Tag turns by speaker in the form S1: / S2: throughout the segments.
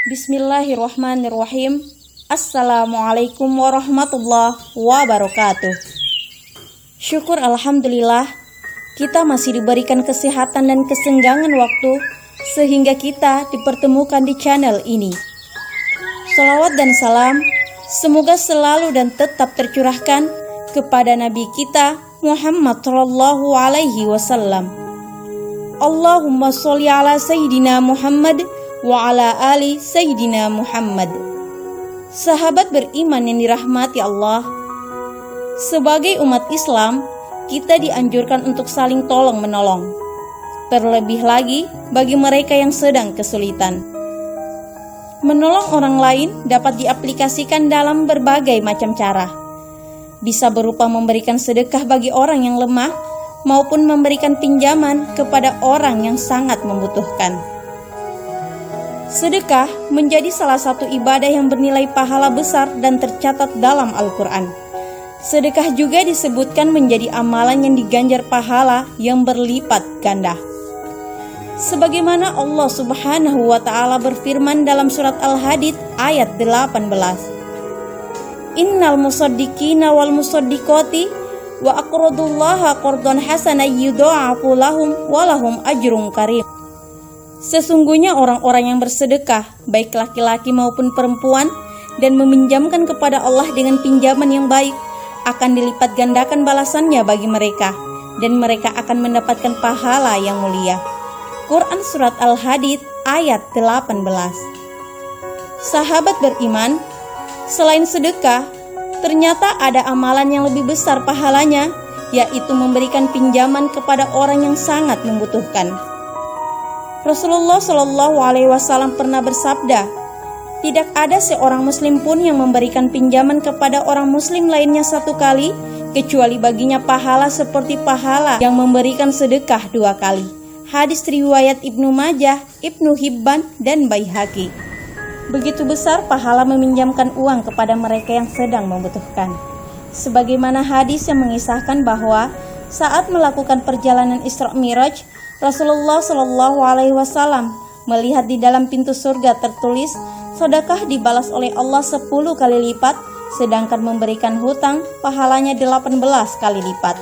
S1: Bismillahirrahmanirrahim. Assalamualaikum warahmatullahi wabarakatuh. Syukur alhamdulillah, kita masih diberikan kesehatan dan kesenggangan waktu sehingga kita dipertemukan di channel ini. Salawat dan salam semoga selalu dan tetap tercurahkan kepada Nabi kita Muhammad sallallahu alaihi wasallam. Allahumma sholli ala Sayyidina Muhammad wa ala ali Sayyidina Muhammad. Sahabat beriman yang dirahmati Allah, sebagai umat Islam, kita dianjurkan untuk saling tolong-menolong. Terlebih lagi bagi mereka yang sedang kesulitan. Menolong orang lain dapat diaplikasikan dalam berbagai macam cara. Bisa berupa memberikan sedekah bagi orang yang lemah, maupun memberikan pinjaman kepada orang yang sangat membutuhkan. Sedekah menjadi salah satu ibadah yang bernilai pahala besar dan tercatat dalam Al-Quran. Sedekah juga disebutkan menjadi amalan yang diganjar pahala yang berlipat ganda. Sebagaimana Allah Subhanahu wa Ta'ala berfirman dalam surat Al-Hadid ayat 18. Innal musaddiqina wal musaddiqati wa aqradullaha qardan hasanan yudha'afu lahum wa lahum ajrun karim. Sesungguhnya orang-orang yang bersedekah, baik laki-laki maupun perempuan, dan meminjamkan kepada Allah dengan pinjaman yang baik, akan dilipat gandakan balasannya bagi mereka, dan mereka akan mendapatkan pahala yang mulia. Quran Surat Al-Hadid ayat 18. Sahabat beriman, selain sedekah, ternyata ada amalan yang lebih besar pahalanya, yaitu memberikan pinjaman kepada orang yang sangat membutuhkan. Rasulullah Shallallahu Alaihi Wasallam pernah bersabda, tidak ada seorang muslim pun yang memberikan pinjaman kepada orang muslim lainnya satu kali, kecuali baginya pahala seperti pahala yang memberikan sedekah dua kali. Hadis riwayat Ibnu Majah, Ibnu Hibban, dan Baihaqi. Begitu besar pahala meminjamkan uang kepada mereka yang sedang membutuhkan. Sebagaimana hadis yang mengisahkan bahwa saat melakukan perjalanan Isra Miraj, Rasulullah Shallallahu Alaihi Wasallam melihat di dalam pintu surga tertulis, sedekah dibalas oleh Allah 10 kali lipat, sedangkan memberikan hutang pahalanya 18 kali lipat.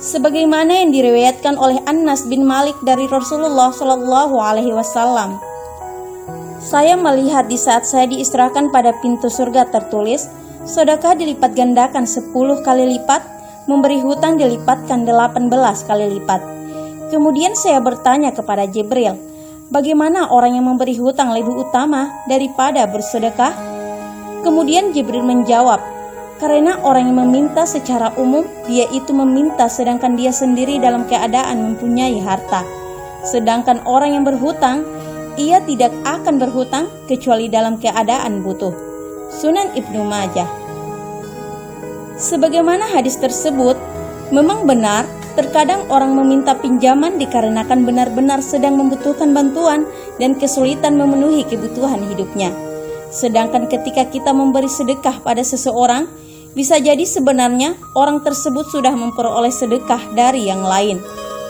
S1: Sebagaimana yang diriwayatkan oleh Anas bin Malik dari Rasulullah Shallallahu Alaihi Wasallam. Saya melihat di saat saya diistirahkan pada pintu surga tertulis, sedekah dilipat gandakan 10 kali lipat, memberi hutang dilipatkan 18 kali lipat. Kemudian saya bertanya kepada Jibril, bagaimana orang yang memberi hutang lebih utama daripada bersedekah? Kemudian Jibril menjawab, karena orang yang meminta secara umum, dia itu meminta sedangkan dia sendiri dalam keadaan mempunyai harta. Sedangkan orang yang berhutang, ia tidak akan berhutang kecuali dalam keadaan butuh. Sunan Ibnu Majah. Sebagaimana hadis tersebut, memang benar, terkadang orang meminta pinjaman dikarenakan benar-benar sedang membutuhkan bantuan dan kesulitan memenuhi kebutuhan hidupnya. Sedangkan ketika kita memberi sedekah pada seseorang, bisa jadi sebenarnya orang tersebut sudah memperoleh sedekah dari yang lain,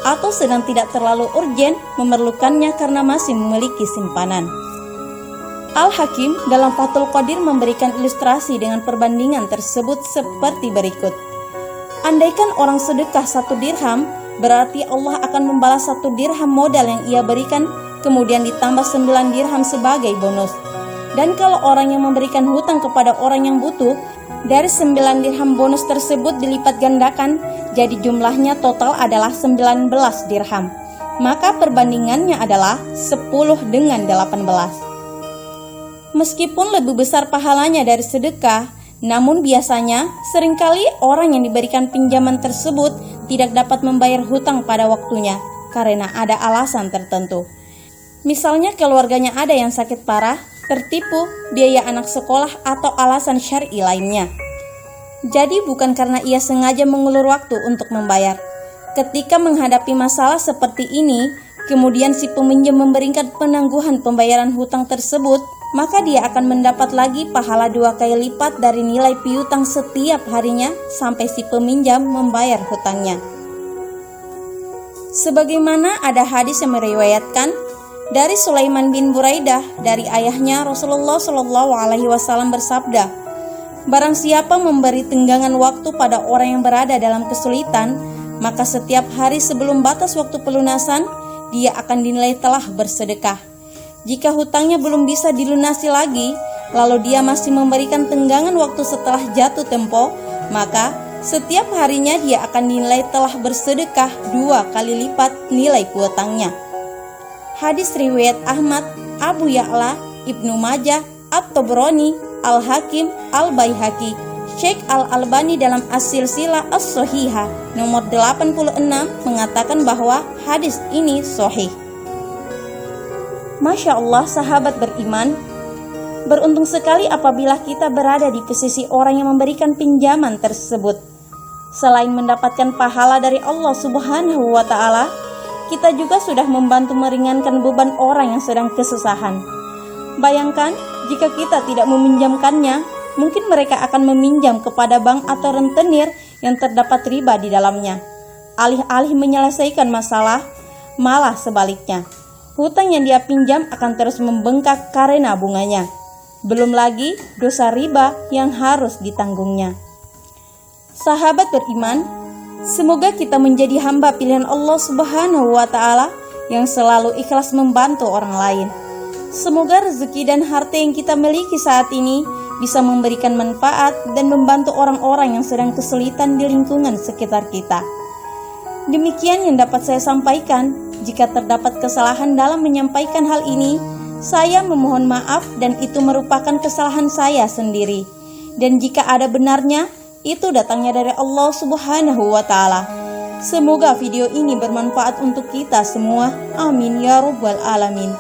S1: atau sedang tidak terlalu urgen memerlukannya karena masih memiliki simpanan. Al-Hakim dalam Fathul Qadir memberikan ilustrasi dengan perbandingan tersebut seperti berikut. Andaikan orang sedekah 1 dirham, berarti Allah akan membalas 1 dirham modal yang ia berikan, kemudian ditambah 9 dirham sebagai bonus. Dan kalau orang yang memberikan hutang kepada orang yang butuh, dari 9 dirham bonus tersebut dilipat gandakan, jadi jumlahnya total adalah 19 dirham. Maka perbandingannya adalah 10 dengan 18. Meskipun lebih besar pahalanya dari sedekah, namun biasanya seringkali orang yang diberikan pinjaman tersebut tidak dapat membayar hutang pada waktunya karena ada alasan tertentu. Misalnya keluarganya ada yang sakit parah, tertipu, biaya anak sekolah, atau alasan syar'i lainnya. Jadi bukan karena ia sengaja mengulur waktu untuk membayar. Ketika menghadapi masalah seperti ini, kemudian si peminjam memberikan penangguhan pembayaran hutang tersebut, maka dia akan mendapat lagi pahala 2 kali lipat dari nilai piutang setiap harinya sampai si peminjam membayar hutangnya. Sebagaimana ada hadis yang meriwayatkan, Dari Sulaiman bin Buraidah dari ayahnya, Rasulullah Shallallahu Alaihi Wasallam bersabda, barang siapa memberi tenggangan waktu pada orang yang berada dalam kesulitan, maka setiap hari sebelum batas waktu pelunasan, dia akan dinilai telah bersedekah. Jika hutangnya belum bisa dilunasi lagi, lalu dia masih memberikan tenggangan waktu setelah jatuh tempo, maka setiap harinya dia akan dinilai telah bersedekah 2 kali lipat nilai piutangnya. Hadis riwayat Ahmad, Abu Ya'la, Ibnu Majah, At-Tabrani, Al-Hakim, Al-Baihaqi. Syekh Al-Albani dalam As-Silsilah As-Shahihah nomor 86 mengatakan bahwa hadis ini sahih. Masya Allah, sahabat beriman, beruntung sekali apabila kita berada di posisi orang yang memberikan pinjaman tersebut. Selain mendapatkan pahala dari Allah Subhanahu wa Ta'ala, kita juga sudah membantu meringankan beban orang yang sedang kesusahan. Bayangkan jika kita tidak meminjamkannya, mungkin mereka akan meminjam kepada bank atau rentenir yang terdapat riba di dalamnya. Alih-alih menyelesaikan masalah, malah sebaliknya, hutang yang dia pinjam akan terus membengkak karena bunganya. Belum lagi dosa riba yang harus ditanggungnya. Sahabat beriman, semoga kita menjadi hamba pilihan Allah Subhanahu wa Ta'ala yang selalu ikhlas membantu orang lain. Semoga rezeki dan harta yang kita miliki saat ini bisa memberikan manfaat dan membantu orang-orang yang sedang kesulitan di lingkungan sekitar kita. Demikian yang dapat saya sampaikan. Jika terdapat kesalahan dalam menyampaikan hal ini, saya memohon maaf dan itu merupakan kesalahan saya sendiri. Dan jika ada benarnya, itu datangnya dari Allah Subhanahu wa Ta'ala. Semoga video ini bermanfaat untuk kita semua. Amin ya rabbal alamin.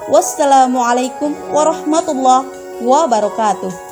S1: Wassalamualaikum warahmatullahi wabarakatuh.